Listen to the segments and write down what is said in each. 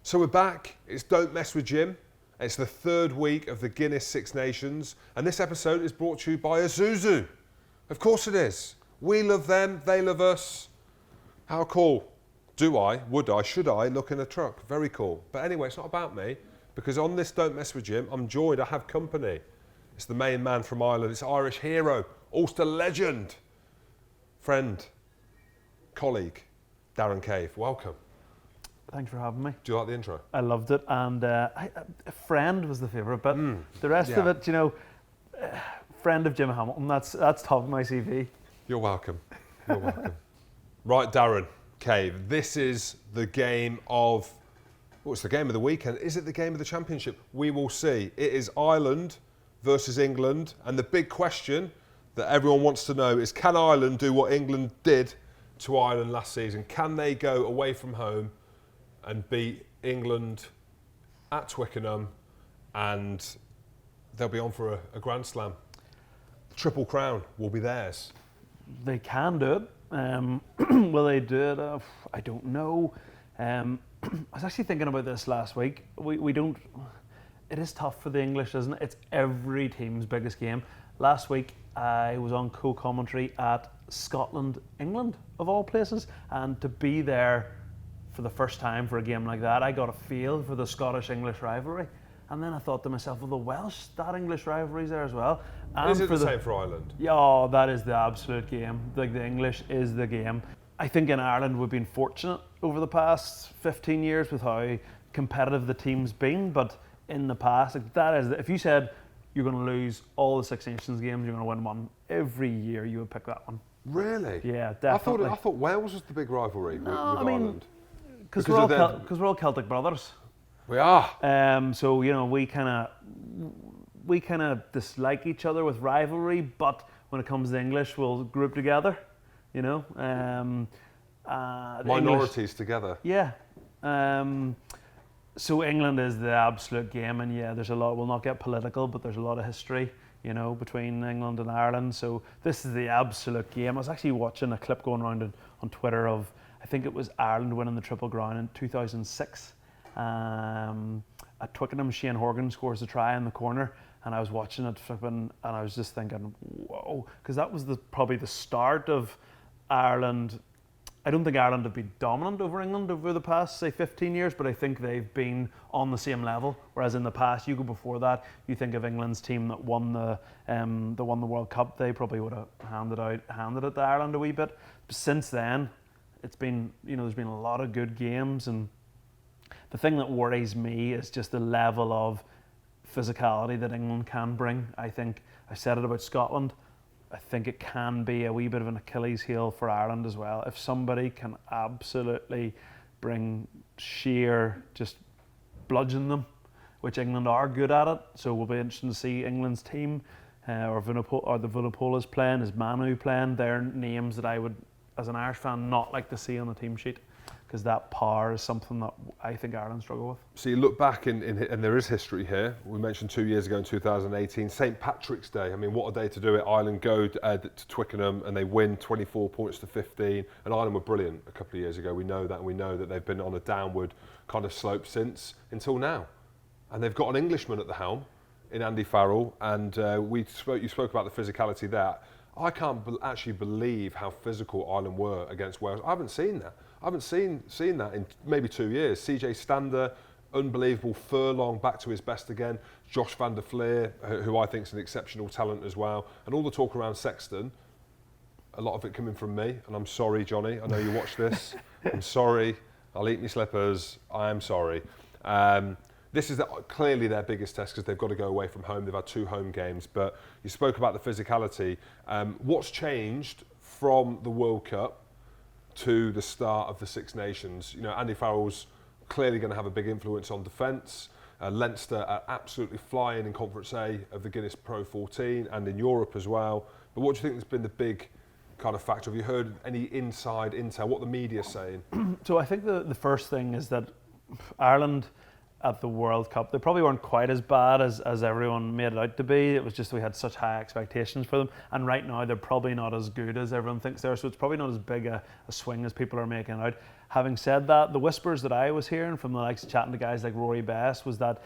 So we're back. It's Don't Mess with Jim. It's the third week of the Guinness Six Nations, and this episode is brought to you by Isuzu. Of course it is. We love them, they love us. How cool. Would I, should I look in a truck? Very cool. But anyway, it's not about me, because on this Don't Mess with Jim, I'm joined, I have company. It's the main man from Ireland, it's Irish hero, Ulster legend, friend, colleague, Darren Cave. Welcome. Thanks for having me. Do you like the intro? I loved it, and a friend was the favourite, but the rest of it, friend of Jim Hamilton, that's top of my CV. You're welcome. You're welcome. Right, Darren Cave, this is the game of, it's the game of the weekend. Is it the game of the championship? We will see. It is Ireland versus England, and the big question that everyone wants to know is, can Ireland do what England did to Ireland last season? Can they go away from home and beat England at Twickenham, and they'll be on for a Grand Slam? The Triple Crown will be theirs. They can do it. Will they do it? I don't know. I was actually thinking about this last week. We don't. It is tough for the English, isn't it? It's every team's biggest game. Last week I was on co-commentary at Scotland, England, of all places, and to be there for the first time for a game like that, I got a feel for the Scottish-English rivalry. And then I thought to myself, well, the Welsh, that English rivalry's there as well. And is it the same for Ireland? Yeah, oh, that is the absolute game. Like, the English is the game. I think in Ireland we've been fortunate over the past 15 years with how competitive the team's been, but in the past, like, that is, if you said you're going to lose all the Six Nations games, you're going to win one, every year you would pick that one. Really? Yeah, definitely. I thought Wales was the big rivalry with Ireland. Because we're all Celtic brothers. We are. So we kind of dislike each other with rivalry, but when it comes to English, we'll group together. Minorities English, together. Yeah. So England is the absolute game, and yeah, there's a lot. We'll not get political, but there's a lot of history, between England and Ireland. So this is the absolute game. I was actually watching a clip going around on Twitter of, I think it was Ireland winning the Triple Crown in 2006. At Twickenham, Shane Horgan scores a try in the corner, and I was watching it flipping, and I was just thinking, whoa, because that was probably the start of Ireland. I don't think Ireland have been dominant over England over the past, say, 15 years, but I think they've been on the same level. Whereas in the past, you go before that, you think of England's team that won the World Cup, they probably would have handed it to Ireland a wee bit. But since then, it's been, there's been a lot of good games, and the thing that worries me is just the level of physicality that England can bring. I think I said it about Scotland. I think it can be a wee bit of an Achilles heel for Ireland as well. If somebody can absolutely bring sheer, just bludgeon them, which England are good at it. So we'll be interested to see England's team, or the Vunipolas playing, is Manu playing. They're names that I would, as an Irish fan, not like to see on the team sheet, because that power is something that I think Ireland struggle with. So you look back, and there is history here. We mentioned 2 years ago in 2018, St. Patrick's Day. I mean, what a day to do it. Ireland go to Twickenham and they win 24 points to 15. And Ireland were brilliant a couple of years ago. We know that, and we know that they've been on a downward kind of slope since, until now. And they've got an Englishman at the helm in Andy Farrell. And you spoke about the physicality there. I can't actually believe how physical Ireland were against Wales. I haven't seen that. I haven't seen that in maybe 2 years. CJ Stander, unbelievable. Furlong back to his best again. Josh van der Fleer, who I think is an exceptional talent as well. And all the talk around Sexton, a lot of it coming from me. And I'm sorry, Johnny. I know you watch this. I'm sorry. I'll eat my slippers. I am sorry. This is clearly their biggest test, because they've got to go away from home. They've had 2 home games. But you spoke about the physicality. What's changed from the World Cup to the start of the Six Nations? Andy Farrell's clearly going to have a big influence on defence. Leinster are absolutely flying in Conference A of the Guinness Pro 14 and in Europe as well. But what do you think has been the big kind of factor? Have you heard any inside intel, what the media's saying? So I think the first thing is that Ireland, at the World Cup. They probably weren't quite as bad as everyone made it out to be. It was just we had such high expectations for them. And right now they're probably not as good as everyone thinks they are. So it's probably not as big a swing as people are making out. Having said that, the whispers that I was hearing from the likes of chatting to guys like Rory Best was that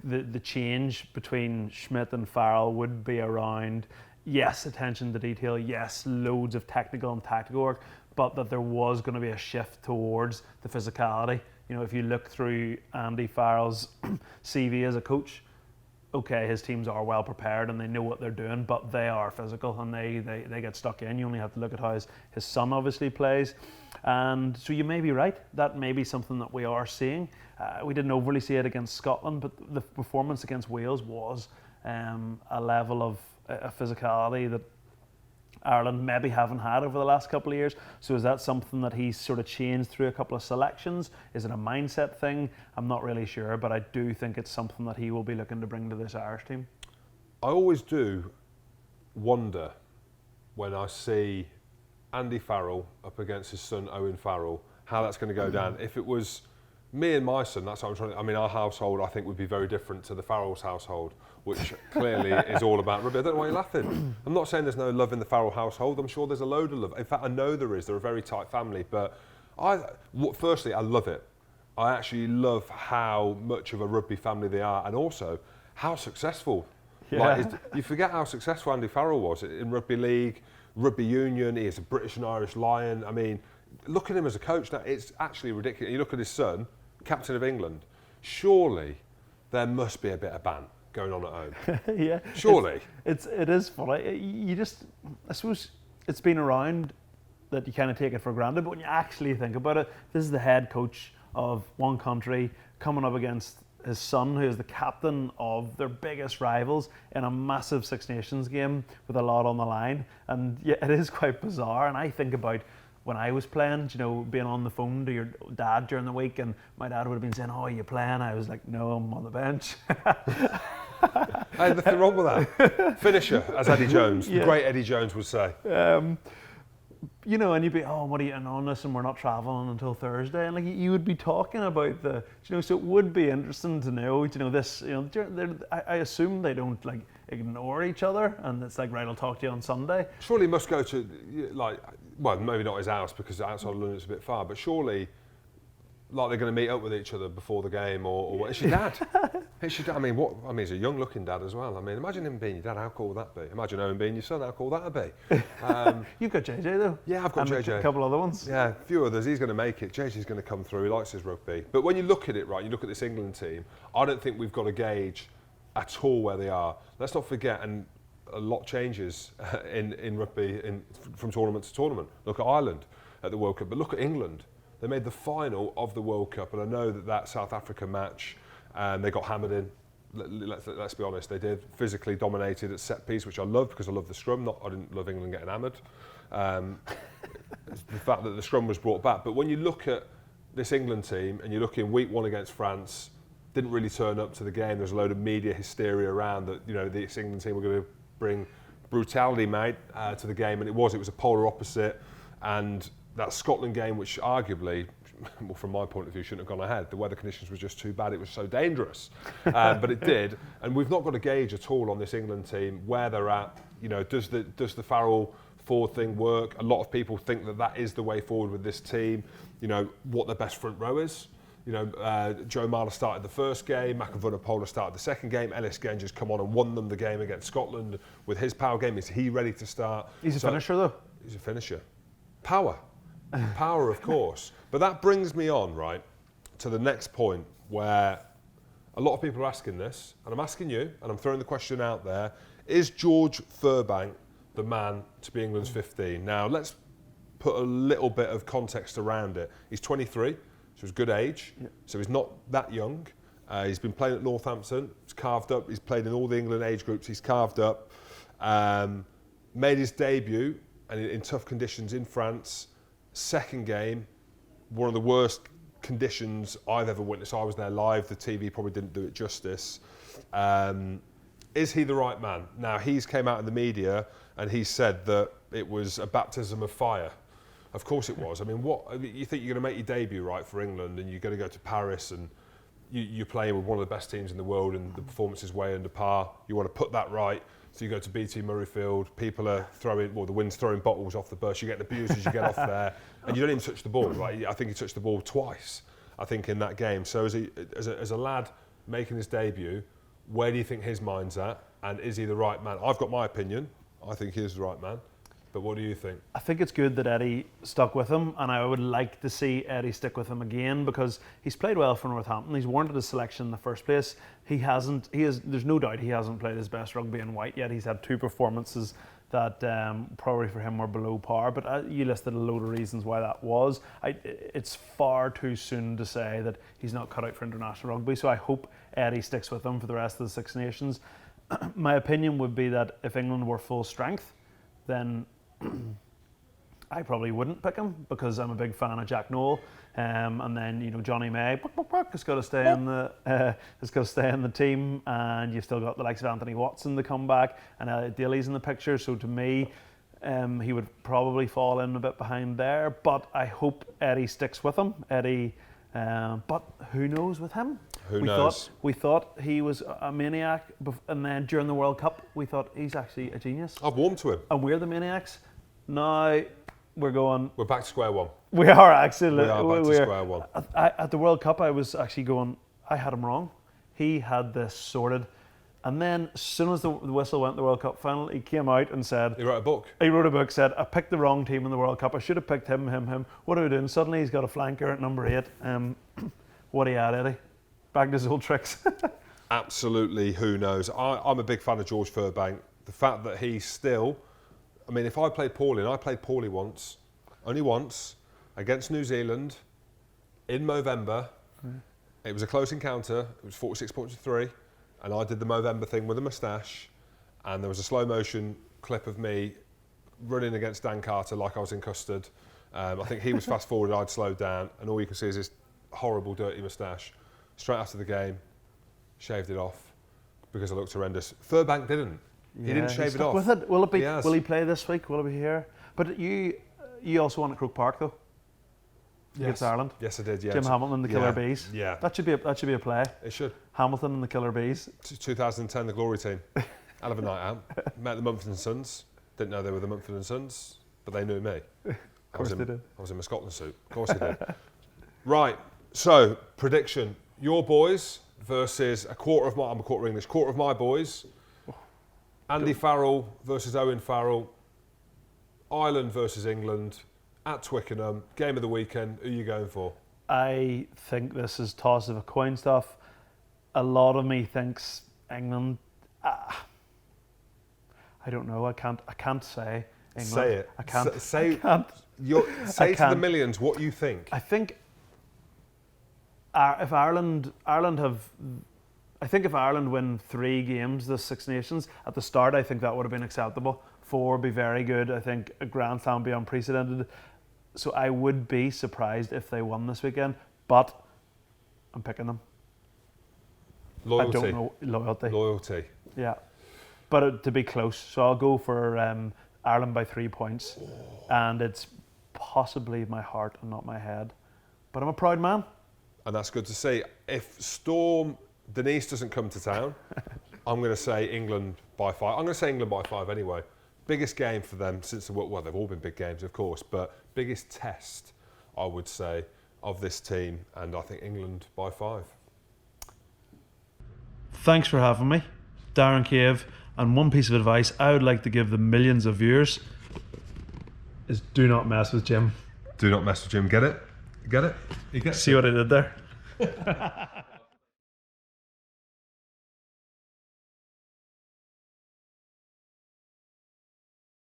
the change between Schmidt and Farrell would be around, yes, attention to detail, yes, loads of technical and tactical work, but that there was going to be a shift towards the physicality. You know, if you look through Andy Farrell's CV as a coach, okay, his teams are well prepared and they know what they're doing, but they are physical and they get stuck in. You only have to look at how his son obviously plays. And so you may be right. That may be something that we are seeing. We didn't overly see it against Scotland, but the performance against Wales was a level of physicality that Ireland maybe haven't had over the last couple of years. So is that something that he's sort of changed through a couple of selections? Is it a mindset thing? I'm not really sure, but I do think it's something that he will be looking to bring to this Irish team. I always do wonder when I see Andy Farrell up against his son Owen Farrell, how that's going to go down. If it was me and my son, that's what I'm trying to, I mean, our household I think would be very different to the Farrells' household, which clearly is all about rugby. I don't know why you're laughing. I'm not saying there's no love in the Farrell household. I'm sure there's a load of love. In fact, I know there is. They're a very tight family. But firstly, I love it. I actually love how much of a rugby family they are, and also how successful. Yeah. Like, you forget how successful Andy Farrell was in rugby league, rugby union. He is a British and Irish Lion. I mean, look at him as a coach now. It's actually ridiculous. You look at his son, captain of England. Surely there must be a bit of ban going on at home. Yeah, surely it is funny. I suppose it's been around that you kind of take it for granted, but when you actually think about it, this is the head coach of one country coming up against his son, who is the captain of their biggest rivals in a massive Six Nations game with a lot on the line. And yeah, it is quite bizarre. And I think about when I was playing, you know, being on the phone to your dad during the week, and my dad would have been saying, "Oh, are you playing?" I was like, "No, I'm on the bench." Hey, nothing wrong with that. Finisher, as Eddie Jones, the great Eddie Jones would say. You know, and you'd be, "Oh, what are you in on this?" And we're not travelling until Thursday, and like you would be talking about the, you know, so it would be interesting to know, you know, this, you know, I assume they don't like ignore each other, and it's like, right, I'll talk to you on Sunday. Surely he must go to, like, well, maybe not his house because outside of London it's a bit far, but surely, like, they're going to meet up with each other before the game, or what? It's your dad. It's your dad. I mean, he's a young-looking dad as well. I mean, imagine him being your dad. How cool would that be? Imagine Owen being your son. How cool that would be? You've got JJ though. Yeah, I've got and JJ. A couple other ones. Yeah, a few others. He's going to make it. JJ's going to come through. He likes his rugby. But when you look at it, right, you look at this England team. I don't think we've got a gauge at all where they are. Let's not forget, and a lot changes in rugby from tournament to tournament. Look at Ireland at the World Cup, but look at England. They made the final of the World Cup, and I know that South Africa match, they got hammered in. Let's be honest, they did. Physically dominated at set piece, which I love because I love the scrum. I didn't love England getting hammered. The fact that the scrum was brought back. But when you look at this England team and you look in week 1 against France, didn't really turn up to the game. There's a load of media hysteria around that, you know, this England team were going to bring brutality, mate, to the game, and it was a polar opposite. And that Scotland game, which arguably, well, from my point of view, shouldn't have gone ahead. The weather conditions were just too bad. It was so dangerous, but it did. And we've not got a gauge at all on this England team where they're at. You know, does the Farrell forward thing work? A lot of people think that is the way forward with this team. You know, what their best front row is. You know, Joe Marler started the first game, Makavuna started the second game, Ellis Genge's come on and won them the game against Scotland with his power game. Is he ready to start? He's a finisher though. He's a finisher. Power, of course. But that brings me on, right, to the next point where a lot of people are asking this, and I'm asking you, and I'm throwing the question out there, is George Furbank the man to be England's 15? Now, let's put a little bit of context around it. He's 23. So he's good age, so he's not that young. He's been playing at Northampton, he's carved up, he's played in all the England age groups, he's carved up. Made his debut and in tough conditions in France. Second game, one of the worst conditions I've ever witnessed. I was there live, the TV probably didn't do it justice. Is he the right man? Now, he's came out in the media and he said that it was a baptism of fire. Of course it was. I mean, you think you're going to make your debut, right, for England, and you're going to go to Paris and you're playing with one of the best teams in the world and the performance is way under par. You want to put that right. So you go to BT Murrayfield, people are throwing, well, the wind's throwing bottles off the bus, you get abused as you get off there, and you don't even touch the ball, right? I think he touched the ball twice, I think, in that game. So as a lad making his debut, where do you think his mind's at? And is he the right man? I've got my opinion. I think he is the right man. But what do you think? I think it's good that Eddie stuck with him, and I would like to see Eddie stick with him again because he's played well for Northampton. He's warranted his selection in the first place. There's no doubt he hasn't played his best rugby in white yet. He's had 2 performances that probably for him were below par, but you listed a load of reasons why that was. It's far too soon to say that he's not cut out for international rugby, so I hope Eddie sticks with him for the rest of the Six Nations. My opinion would be that if England were full strength, then I probably wouldn't pick him because I'm a big fan of Jack Nowell, and then Johnny May has got to stay in the team, and you've still got the likes of Anthony Watson to come back, and Elliot Daly's in the picture. So to me, he would probably fall in a bit behind there. But I hope Eddie sticks with him. But who knows with him? Who knows? We thought he was a maniac, and then during the World Cup, we thought he's actually a genius. I've warmed to him. And we're the maniacs. Now we're back to square one. We are actually. We are back to square one. At the World Cup, I was actually going, I had him wrong. He had this sorted. And then as soon as the whistle went to the World Cup final, he came out and said... He wrote a book. He wrote a book, said, I picked the wrong team in the World Cup. I should have picked him. What are we doing? Suddenly he's got a flanker at number 8. What are you at, Eddie? Back to his old tricks. Absolutely, who knows? I'm a big fan of George Furbank. The fact that he's still... I mean, if I played poorly, and I played poorly once, only once, against New Zealand, in Movember, it was a close encounter, it was 46 points to 3, and I did the Movember thing with a moustache, and there was a slow motion clip of me running against Dan Carter like I was in custard. I think he was fast forward, I'd slowed down, and all you can see is this horrible, dirty moustache. Straight after the game, shaved it off because I looked horrendous. Furbank didn't. He didn't shave it off. With it. Will he play this week? Will he be here? But you also won at Croke Park though. Against Ireland. Yes, I did. Yeah. Jim Hamilton and the Killer Bees. Yeah. That should be a play. It should. Hamilton and the Killer Bees. 2010, the Glory team. Hell of a night out. Met the Mumford and Sons. Didn't know they were the Mumford and Sons, but they knew me. Of course they did. I was in my Scotland suit. Of course they did. Right. So prediction: your boys versus I'm a quarter English. Quarter of my boys. Andy Farrell versus Owen Farrell. Ireland versus England at Twickenham. Game of the weekend. Who are you going for? I think this is toss of a coin stuff. A lot of me thinks England. I don't know. I can't say England. Say it. I can't. Say to the millions what you think. I think if Ireland win 3 games, the Six Nations, at the start, I think that would have been acceptable. 4 would be very good. I think a Grand Slam would be unprecedented. So I would be surprised if they won this weekend, but I'm picking them. Loyalty. I don't know. Loyalty. Yeah. But to be close. So I'll go for Ireland by 3 points. And it's possibly my heart and not my head. But I'm a proud man. And that's good to see. If Storm Denise doesn't come to town, I'm going to say England by 5. I'm going to say England by 5 anyway. Biggest game for them since the World. Well, they've all been big games, of course, but biggest test, I would say, of this team. And I think England by 5. Thanks for having me, Darren Cave. And one piece of advice I would like to give the millions of viewers is do not mess with Jim. Do not mess with Jim. Get it? Get it? You get See what I did there?